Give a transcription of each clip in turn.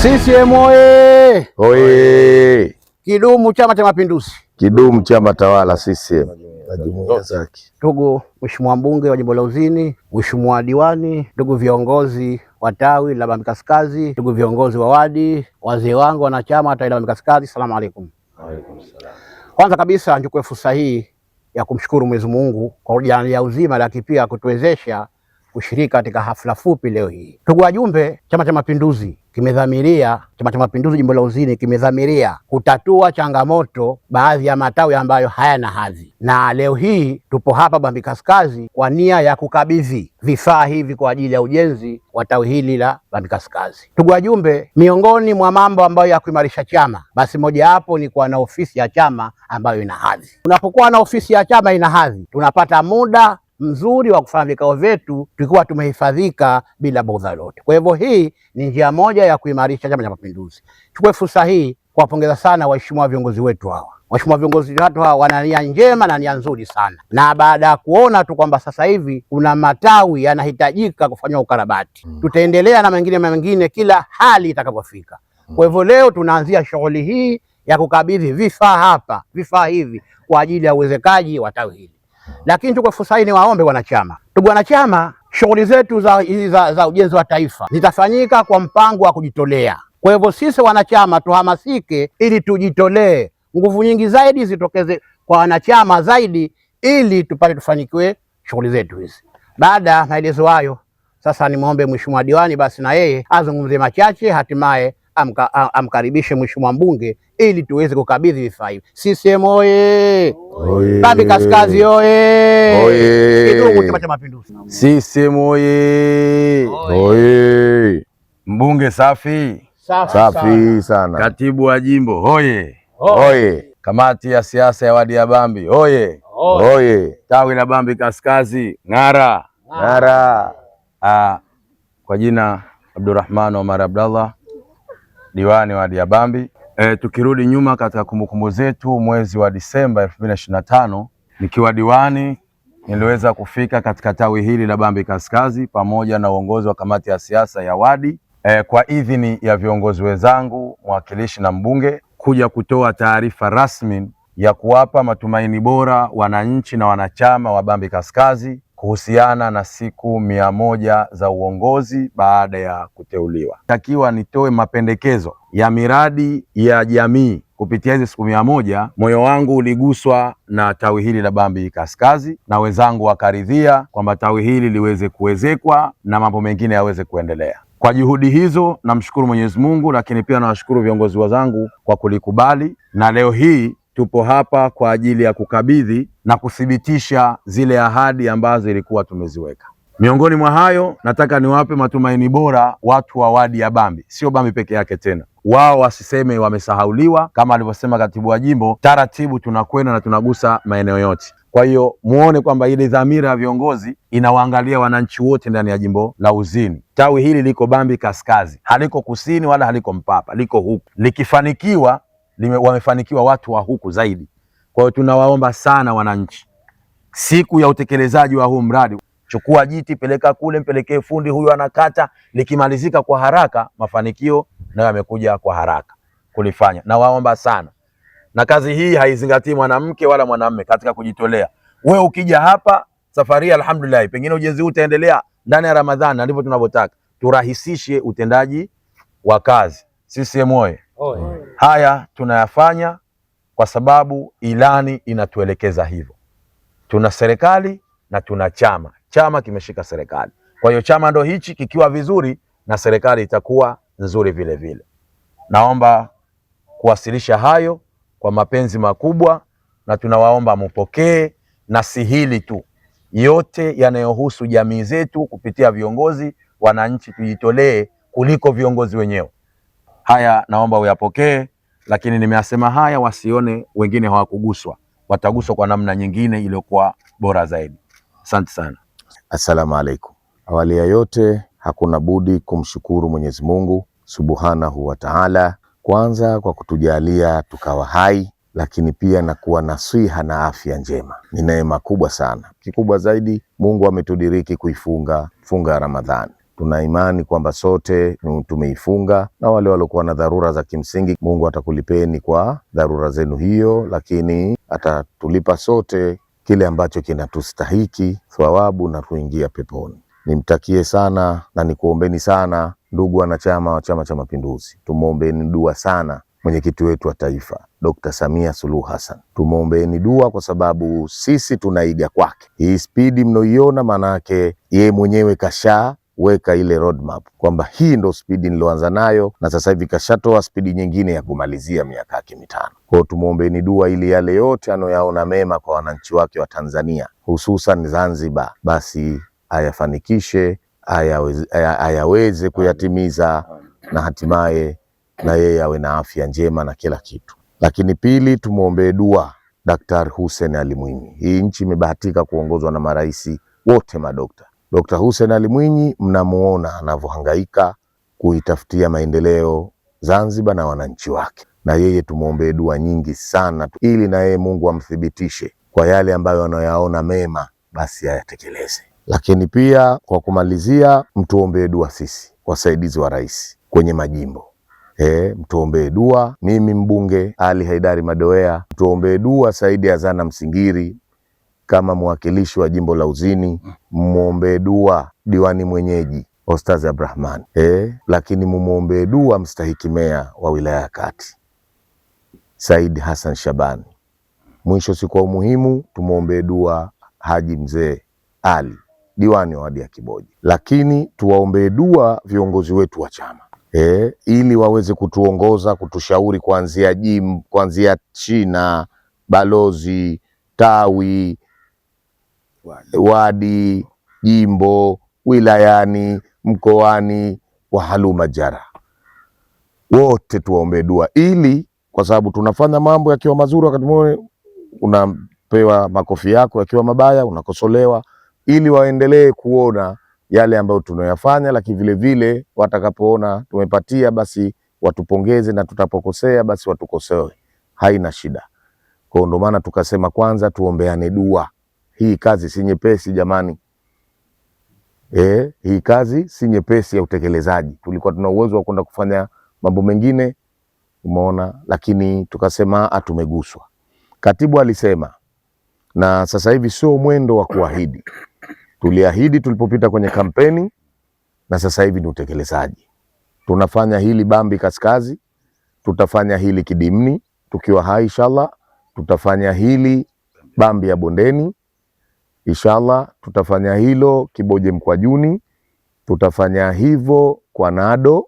CCM oye! Oye! Kidumu Chama cha Mapinduzi! Kidumu chama tawala CCM na jumuiya zake. Ndugu Mheshimiwa mbunge wa jimbo la Uzini, Mheshimiwa diwani, ndugu viongozi wa tawi la Bambi Kaskazi, ndugu viongozi wa wadi, wazee wangu wanachama wa tawi la Bambi Kaskazi, asalamu alaykum. Waalaikum salaam. Kwanza kabisa nichukue fursa hii ya kumshukuru Mwenyezi Mungu kwa kujalia uzima, lakini pia kutuwezesha kushiriki katika hafla fupi leo hii. Ndugu wajumbe, Chama cha Mapinduzi kimedhamiria, Chama cha Mapinduzi jimbo la Uzini kimedhamiria kutatua changamoto baadhi ya matawi ambayo hayana hadhi, na leo hii tupo hapa Bambi Kaskazi kwa nia ya kukabidhi vifaa hivi kwa ajili ya ujenzi wa tawi hili la Bambi Kaskazi. Ndugu wajumbe, miongoni mwa mambo ambayo ya kuimarisha chama, basi moja hapo ni kuwa na ofisi ya chama ambayo ina hadhi. Tunapokuwa na ofisi ya chama ina hadhi, tunapata muda mzuri wa kufanya vikao vyetu tulikuwa tumehifadhika bila budha lote. Kwa hivyo hii ni njia moja ya kuimarisha Chama cha Mapinduzi. Chukue fursa hii kuwapongeza sana waheshimiwa viongozi wetu hawa. Waheshimiwa viongozi wetu hawa wana nia njema na nia nzuri sana, na baada ya kuona tu kwamba sasa hivi kuna matawi yanahitajika kufanywa ukarabati, tutaendelea na mengine kila hali itakapofika. Kwa hivyo leo tunaanzia shughuli hii ya kukabidhi vifaa hivi kwa ajili ya uwezekaji wa tawi hili. Lakini tuko fursa hii ni waombe wanachama. Ndugu wanachama, shughuli zetu za ujenzi wa taifa zitafanyika kwa mpango wa kujitolea. Kwa hivyo sisi wanachama tuhamasike ili tujitolee, nguvu nyingi zaidi zitokeze kwa wanachama zaidi ili tupate tufanikiwe shughuli zetu hizi. Baada ya maelezo hayo, sasa nimwombe Mheshimiwa diwani basi na yeye azungumze machache, hatimaye amkaribishe Mheshimiwa mbunge ili tuweze kukabidhi vifaa hivi. CCM oye! Bambi Kaskazi oye! Oye! Kidumu Chama cha Mapinduzi! CCM oye! Oye! Mbunge safi safi sana. Katibu wa jimbo oye! Oye! Kamati ya siasa ya wadi ya Bambi oye! Oye! Tawi la Bambi Kaskazi ng'ara ng'ara. Kwa jina Abdurrahman Omar Abdallah, diwani wa wadi ya Bambi. Tukirudi nyuma katika kumbukumbu zetu, mwezi wa Disemba 2025 nikiwa diwani niliweza kufika katika tawi hili la Bambi Kaskazi pamoja na uongozi wa kamati ya siasa ya wadi kwa idhini ya viongozi wenzangu, mwakilishi na mbunge, kuja kutoa taarifa rasmi ya kuwapa matumaini bora wananchi na wanachama wa Bambi Kaskazi kuhusiana na siku 100 za uongozi baada ya kuteuliwa. Takiwa nitoe mapendekezo ya miradi ya jamii kupitia hizi siku 100. Moyo wangu uliguswa na tawi hili la Bambi Kaskazi na wenzangu wakaridhia kwamba tawi hili liweze kuwezekwa na mambo mengine yaweze kuendelea. Kwa juhudi hizo namshukuru Mwenyezi Mungu, lakini pia nawashukuru viongozi wenzangu kwa kulikubali, na leo hii tupo hapa kwa ajili ya kukabidhi na kuthibitisha zile ahadi ambazo ilikuwa tumeziweka. Miongoni mwa hayo, nataka niwape matumaini bora watu wa wadi ya Bambi, sio Bambi peke yake tena. Wao wasiseme wamesahauliwa, kama alivyosema katibu wa jimbo, taratibu tunakwenda na tunagusa maeneo yote. Kwa hiyo muone kwamba ile dhamira ya viongozi inawaangalia wananchi wote ndani ya jimbo la Uzini. Tawi hili liko Bambi Kaskazi, haliko kusini wala haliko Mpapa, liko huku. Likifanikiwa wamefanikiwa watu wa huku zaidi. Kwa hiyo tunawaomba sana wananchi, siku ya utekelezaji wa huu mradi, chukua jiti, peleka kule, mpelekee fundi huyu anakata, likimalizika kwa haraka, mafanikio nayo yamekuja kwa haraka kulifanya. Na waomba sana, na kazi hii haizingatii mwanamke wala mwanamume katika kujitolea. Wewe ukija hapa safari, alhamdulillah, pengine ujenzi huu utaendelea ndani ya Ramadhani, ndivyo tunavyotaka. Turahisishe utendaji wa kazi. CCM oye! Haya tunayafanya kwa sababu ilani inatuelekeza hivyo. Tuna serikali na tuna chama. Chama kimeshika serikali. Kwa hiyo chama ndo hichi kikiwa vizuri na serikali itakuwa nzuri vile vile. Naomba kuwasilisha hayo kwa mapenzi makubwa, na tunawaomba mpokee, na si hili tu, yote yanayohusu jamii zetu kupitia viongozi. Wananchi tujitolee kuliko viongozi wenyewe. Haya naomba uyapokee, lakini nimeyasema haya wasione wengine hawakuguswa, wataguswa kwa namna nyingine iliyokuwa bora zaidi. Asante sana. Assalamu alaikum. Awali ya yote hakuna budi kumshukuru Mwenyezi Mungu Subhanahu wa Ta'ala, kwanza kwa kutujalia tukawa hai, lakini pia na kuwa na siha na afya njema. Ni neema kubwa sana. Kikubwa zaidi, Mungu ametudiriki kuifunga funga ya Ramadhani. Tuna imani kwamba sote tumeifunga, na wale waliokuwa na dharura za kimsingi, Mungu atakulipeni kwa dharura zenu hiyo, lakini atatulipa sote kile ambacho kinatustahiki thawabu na kuingia peponi. Nimtakie sana na nikuombeni sana ndugu wanachama wa Chama cha Mapinduzi, tumuombeeni dua sana mwenyekiti wetu wa taifa Dr. Samia Suluhu Hassan. Tumuombeeni dua kwa sababu sisi tunaiga kwake. Hii spidi mnoiona manake yeye mwenyewe kashaweka ile roadmap kwamba hii ndo spidi niloanza nayo, na sasa hivi kashatoa spidi nyingine ya kumalizia miaka yake 5. Kwa hiyo tumuombeeni dua ili yale yote anoyaona mema kwa wananchi wake wa Tanzania hususan Zanzibar basi ayafanikishe, ayaweze kuyatimiza na hatimaye na yeye awe na afya njema na kila kitu. Lakini pili, tumuombee dua Daktari Hussein Ali Mwinyi. Hii nchi imebahatika kuongozwa na marais wote madokta. Dr. Hussein Ali Mwinyi mnamuona anavyohangaika kuitafutia maendeleo Zanzibar na wananchi wake, na yeye tumuombee dua nyingi sana ili na yeye Mungu amthibitishe kwa yale ambayo anayaona mema basi ayatekeleze. Lakini pia kwa kumalizia, mtuombee dua sisi wasaidizi wa rais kwenye majimbo. Mtuombee dua mimi mbunge Ali Haidari Madowea, mtuombee dua Saidi Azana Msingiri kama mwakilishi wa jimbo la Uzini, muombee dua diwani mwenyeji Ostaz Abdrahman, lakini mumuombee dua mstahiki meya wa wilaya ya Kati Said Hassan Shabani. Mwisho si kwa umuhimu, tumuombee dua Haji Mzee Ali diwani wa wadi ya Kiboji. Lakini tuwaombee dua viongozi wetu wa chama ili waweze kutuongoza, kutushauri kuanzia china, balozi, tawi, wadi, jimbo, wilayani, mkoani, wahaluma jara. Wote tuwaombee dua ili, kwa sababu tunafanya mambo yakiwa mazuri, wakati mwingine unapewa makofi yako, yakiwa mabaya unakosolewa, ili waendelee kuona yale ambayo tunayafanya, lakini vile vile watakapoona tumepatia basi watupongeze, na tutapokosea basi watukosoe, haina shida. Kwa ndo maana tukasema kwanza tuombeane dua. Hii kazi si nyepesi jamani. Hii kazi si nyepesi ya utekelezaji. Tulikuwa tuna uwezo wa kwenda kufanya mambo mengine, umeona, lakini tukasema tumeguswa. Katibu alisema, na sasa hivi sio mwendo wa kuahidi. Tuliahidi tulipopita kwenye kampeni, na sasa hivi ni utekelezaji. Tunafanya hili Bambi Kaskazi, tutafanya hili Kidimni tukiwa hai inshallah, tutafanya hili Bambi ya Bondeni inshallah, tutafanya hilo Kiboje Mkwajuni, tutafanya hivyo kwa Nado,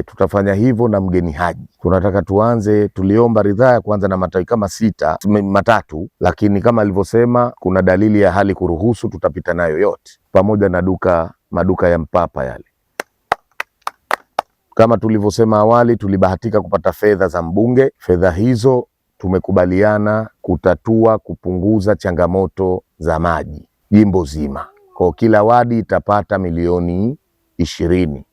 tutafanya hivyo na Mgeni Haji. Tunataka tuanze, tuliomba ridhaa ya kuanza na matawi kama 3, lakini kama alivyosema kuna dalili ya hali kuruhusu, tutapita nayo yote pamoja na maduka ya Mpapa yale. Kama tulivyosema awali, tulibahatika kupata fedha za mbunge. Fedha hizo tumekubaliana kupunguza changamoto za maji jimbo zima. Kwa kila wadi itapata milioni 20.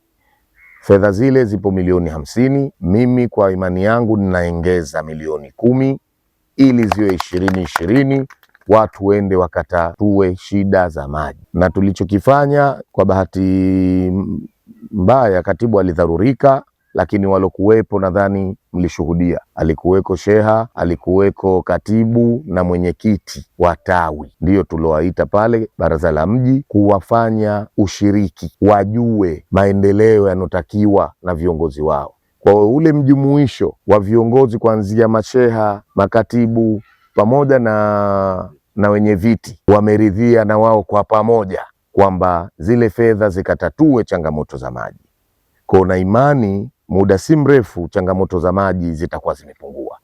Fedha zile zipo milioni 50. Mimi kwa imani yangu ninaongeza milioni 10 ili ziwe 20 watu wende wakatatue shida za maji. Na tulichokifanya, kwa bahati mbaya katibu alidharurika, lakini walokuwepo nadhani mlishuhudia. Alikuweko sheha, alikuweko katibu na mwenyekiti wa tawi, ndio tulowaita pale baraza la mji kuwafanya ushiriki, wajue maendeleo yanotakiwa na viongozi wao. Kwa ule mjumuisho wa viongozi kuanzia masheha, makatibu pamoja na wenye viti wameridhia na wao kwa pamoja kwamba zile fedha zikatatue changamoto za maji. Kwa na imani muda si mrefu changamoto za maji zitakuwa zimepungua.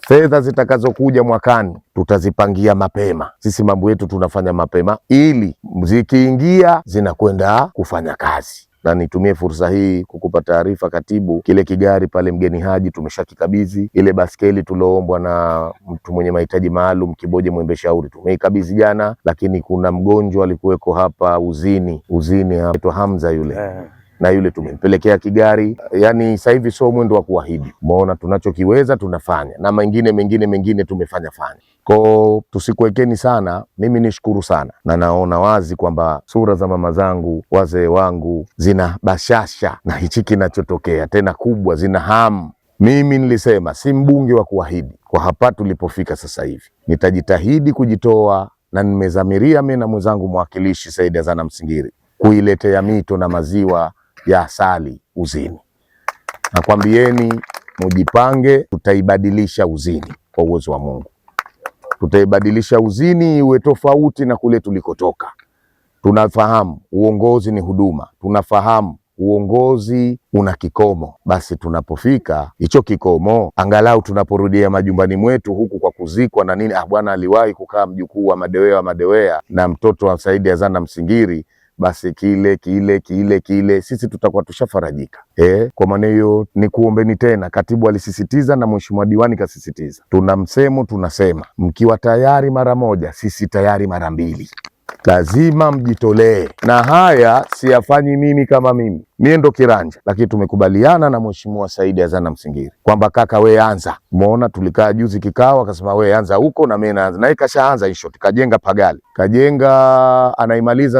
Fedha zitakazokuja mwakani tutazipangia mapema. Sisi mambo yetu tunafanya mapema ili zikiingia zinakwenda kufanya kazi. Na nitumie fursa hii kukupa taarifa katibu, kile kigari pale Mgeni Haji tumeshakikabidhi. Ile baskeli tuloombwa na mtu mwenye mahitaji maalum Kiboje Mwembeshauri tumeikabidhi jana, lakini kuna mgonjwa alikuweko hapa Uzini hapo Hamza yule. na yule tumempelekea kigari. Yani sasa hivi sio mwendo wa kuahidi, umeona, tunachokiweza tunafanya, na mengine tumefanya. Kwa tusikuwekeni sana. Mimi nishukuru sana, na naona wazi kwamba sura za mama zangu, wazee wangu zina bashasha na hichi kinachotokea, tena kubwa, zina hamu. Mimi nilisema si mbunge wa kuahidi. Kwa hapa tulipofika sasa hivi, nitajitahidi kujitoa, na nimezamiria mimi na mwenzangu mwakilishi Said Azana Msingiri kuiletea mito na maziwa ya asali Uzini. Nakwambieni mujipange, tutaibadilisha Uzini kwa uwezo wa Mungu. Tutaibadilisha Uzini iwe tofauti na kule tulikotoka. Tunafahamu uongozi ni huduma, tunafahamu uongozi una kikomo. Basi tunapofika hicho kikomo, angalau tunaporudia majumbani mwetu huku kwa kuzikwa na nini, bwana aliwahi kukaa mjukuu wa Madewea na mtoto wa Said Azana Msingiri, basi kile sisi tutakuwa tushafarajika. Kwa maana hiyo ni kuombeni tena. Katibu alisisitiza na mheshimiwa diwani kasisitiza, tuna msemo tunasema, mkiwa tayari mara moja, sisi tayari mara mbili. Lazima mjitolee, na haya siyafanyi mimi kama mimi ndo kiranja, lakini tumekubaliana na mheshimiwa Said Azana Msingiri kwamba kaka, we anza. Umeona, tulikaa juzi kikao, akasema we anza huko na mimi naanza, na kashaanza hiyo. Kajenga Pagali, anaimaliza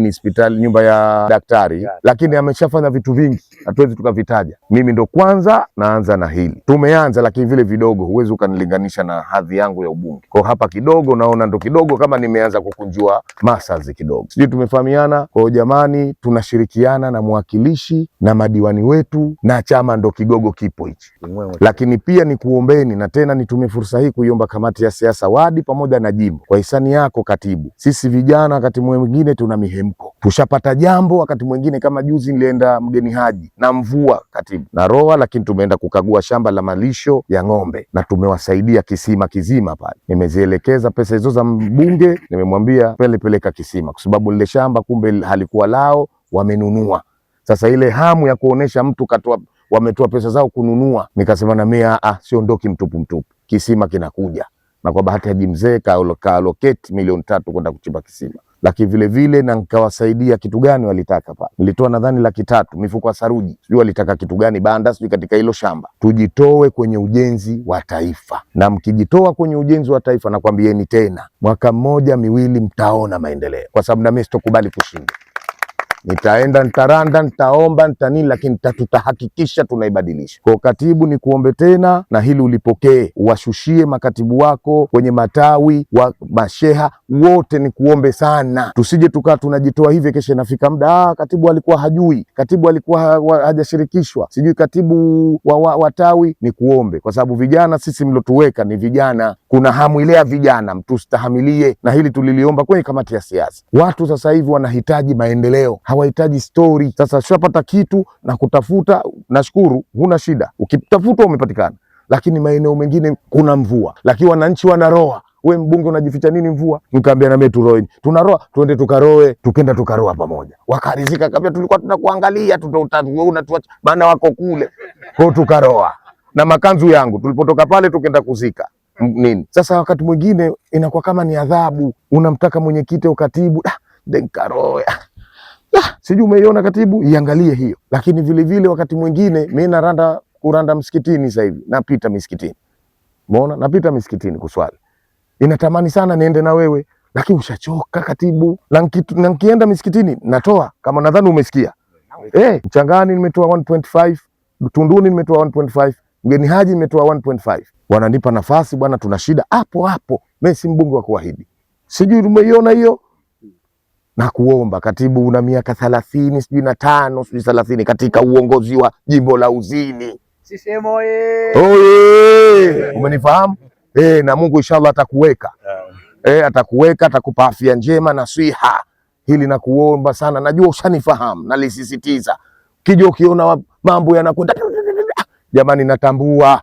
hospitali, nyumba ya daktari, lakini ameshafanya vitu vingi, hatuwezi tukavitaja. Mimi ndo kwanza naanza na hili, tumeanza, lakini vile vidogo, huwezi ukanilinganisha na hadhi yangu ya ubunge. Kwa hapa kidogo naona ndo kidogo, kama nimeanza kukunjua masazi kidogo, sijui tumefahamiana. Kwa jamani, tunashirikiana na mwakilishi na madiwani wetu na chama, ndo kigogo kipo hichi. Lakini pia ni kuombeni, na tena nitumie fursa hii kuiomba kamati ya siasa wadi pamoja na jimbo, kwa hisani yako katibu, sisi vijana wakati mwingine tuna mihemko, tushapata jambo. Wakati mwingine kama juzi nilienda mgeni haji na mvua katibu na roa, lakini tumeenda kukagua shamba la malisho ya ng'ombe na tumewasaidia kisima kizima pale. Nimezielekeza pesa hizo za mbunge, nimemwambia peleka kisima, kwa sababu lile shamba kumbe halikuwa lao, wamenunua. Sasa ile hamu ya kuonesha mtu wametoa pesa zao kununua, nikasema na mimi siondoki mtupu, kisima kinakuja. Na kwa bahati Haji Mzee allocate milioni 3 kwenda kuchimba kisima. Lakini vile vile na nikawasaidia kitu gani walitaka pale. Nilitoa nadhani 300,000 mifuko ya saruji. Sijui walitaka kitu gani, banda sijui katika hilo shamba. Tujitoe kwenye ujenzi wa taifa. Na mkijitoa kwenye ujenzi wa taifa, nakwambieni tena, mwaka mmoja miwili mtaona maendeleo. Kwa sababu na mimi sitokubali kushinda. Nitaenda, nitaranda, nitaomba, nitanini, lakini tutahakikisha tunaibadilisha. Kwa katibu, ni kuombe tena na hili ulipokee, washushie makatibu wako kwenye matawi wa masheha wote, ni kuombe sana. Tusije tukaa tunajitoa hivi, kesho inafika muda katibu alikuwa hajui, katibu alikuwa hajashirikishwa, sijui katibu wa tawi. Ni kuombe, kwa sababu vijana sisi mlotuweka ni vijana, kuna hamu ile ya vijana, mtustahimilie. Na hili tuliliomba kwenye kamati ya siasa. Watu sasa hivi wanahitaji maendeleo, hawahitaji story. Sasa shapata kitu na kutafuta, nashukuru, huna shida, ukitafuta umepatikana. Lakini maeneo mengine kuna mvua, lakini wananchi wanaroa. We mbunge unajificha nini mvua? Nikamwambia na mimi turoe, tunaroa, twende tukaroe. Tukenda tukaroa pamoja, wakarizika. Kabla tulikuwa tunakuangalia unatuacha, maana wako kule. Kwa tukaroa na makanzu yangu, tulipotoka pale tukenda kuzika nini. Sasa wakati mwingine inakuwa kama ni adhabu, unamtaka mwenyekiti au katibu, nikaroe. Sijui umeiona katibu, iangalie hiyo. Lakini vile vile wakati mwingine mimi kuranda msikitini sasa hivi, napita misikitini. Umeona, napita misikitini kuswali. Inatamani sana niende na wewe, lakini ushachoka katibu. Na nikienda misikitini natoa, kama nadhani umesikia. Mchangani nimetoa 1.5, Tunduni nimetoa 1.5, Mgeni Haji nimetoa 1.5. Wananipa nafasi bwana, tuna shida hapo. Mimi si mbunge wa kuahidi. Sijui umeiona hiyo. Na kuomba katibu, una miaka 30 sijui na 5 sijui 30 katika uongozi wa jimbo la Uzini. CCM oye! Oye! Umenifahamu? Na Mungu inshallah atakuweka. Atakuweka, atakupa afya njema na siha. Hili na kuomba sana, najua ushanifahamu, nalisisitiza. Kija ukiona mambo yanakwenda, jamani, natambua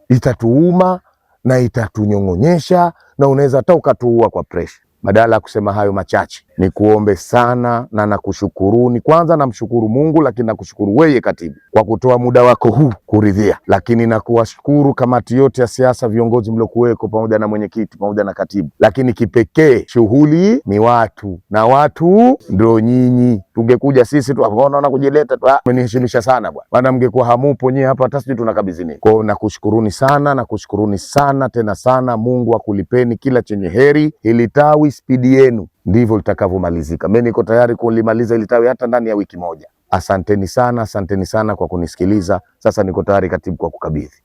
itatuuma na itatunyong'onyesha, na unaweza hata ukatuua kwa pressure. Badala ya kusema hayo machache, Nikuombe sana na nakushukuruni. Kwanza namshukuru Mungu, lakini nakushukuru wewe katibu kwa kutoa muda wako huu kuridhia, lakini nakuwashukuru kamati yote ya siasa, viongozi mliokuweko, pamoja na mwenyekiti pamoja na katibu. Lakini kipekee shughuli ni watu na watu ndio nyinyi. Tungekuja sisi tu hapo naona kujileta tu, mmeniheshimisha sana bwana, maana mngekuwa hamupo nyinyi hapa hata sisi tunakabidhi nini. Kwa hiyo nakushukuruni sana, nakushukuruni sana tena sana. Mungu akulipeni kila chenye heri. Hili tawi spidi yenu ndivyo litakavyomalizika. Mimi niko tayari kulimaliza hili tawi hata ndani ya wiki moja. Asanteni sana, asanteni sana kwa kunisikiliza. Sasa niko tayari katibu kwa kukabidhi.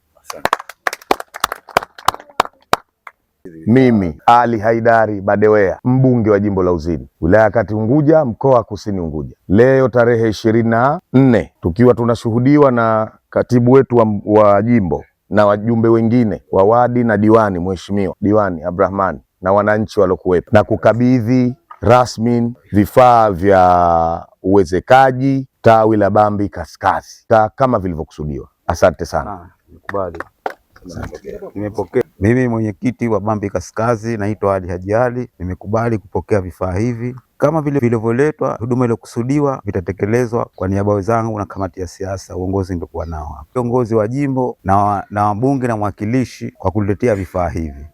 Mimi Ali Haidari Badewea, mbunge wa jimbo la Uzini, wilaya ya Kati Unguja, mkoa wa Kusini Unguja, leo tarehe 24 tukiwa tunashuhudiwa na katibu wetu wa jimbo na wajumbe wengine wa wadi na diwani, mheshimiwa diwani Abdrahman na wananchi waliokuwepo, na kukabidhi rasmi vifaa vya uwezekaji tawi la Bambi Kaskazi kama vilivyokusudiwa. Asante sana. Nikubali. Nimepokea. Mimi mwenyekiti wa Bambi Kaskazi naitwa Ali Haji Ali, nimekubali kupokea vifaa hivi kama vile vilivyoletwa. Huduma iliyokusudiwa vitatekelezwa kwa niaba wenzangu na kamati ya siasa, uongozi ndio kwa nao hapa, viongozi wa jimbo na wabunge na mwakilishi kwa kuletea vifaa hivi.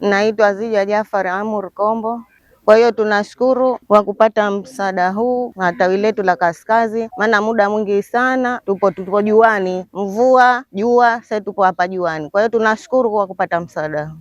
Naitwa Zija Jafar Amur Kombo. Kwa hiyo tunashukuru kwa kupata msaada huu na tawi letu la Kaskazi, maana muda mwingi sana tupo juani, mvua, jua, sasa tupo hapa juani. Kwa hiyo tunashukuru kwa kupata msaada huu.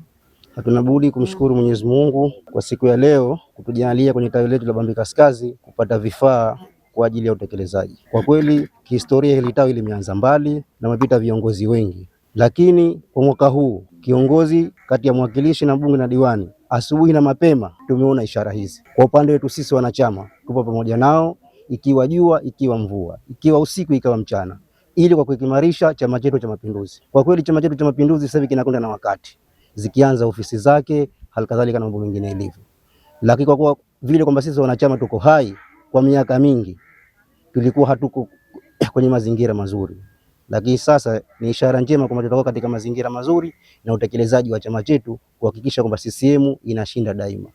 Hatuna budi kumshukuru Mwenyezi Mungu kwa siku ya leo kutujalia kwenye tawi letu la Bambi Kaskazi kupata vifaa kwa ajili ya utekelezaji. Kwa kweli kihistoria hili tawi limeanza mbali na mapita viongozi wengi, lakini kwa mwaka huu kiongozi kati ya mwakilishi na mbunge na diwani, asubuhi na mapema tumeona ishara hizi. Kwa upande wetu sisi wanachama tupo pamoja nao, ikiwa jua, ikiwa mvua, ikiwa usiku, ikiwa mchana, ili kwa kuimarisha chama chetu cha Mapinduzi. Kwa kweli chama chetu cha Mapinduzi sasa hivi kinakwenda na wakati, zikianza ofisi zake, halikadhalika na mambo mengine ilivyo. Lakini kwa kuwa vile kwamba sisi wanachama tuko hai kwa miaka mingi, tulikuwa hatuko kwenye mazingira mazuri, lakini sasa ni ishara njema kwamba tutakuwa katika mazingira mazuri na utekelezaji wa chama chetu kuhakikisha kwamba CCM inashinda daima.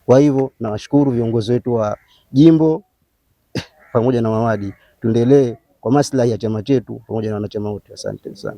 Kwa hivyo nawashukuru viongozi wetu wa jimbo pamoja na wawadi, tuendelee kwa maslahi ya chama chetu pamoja na wanachama wote. Asante sana.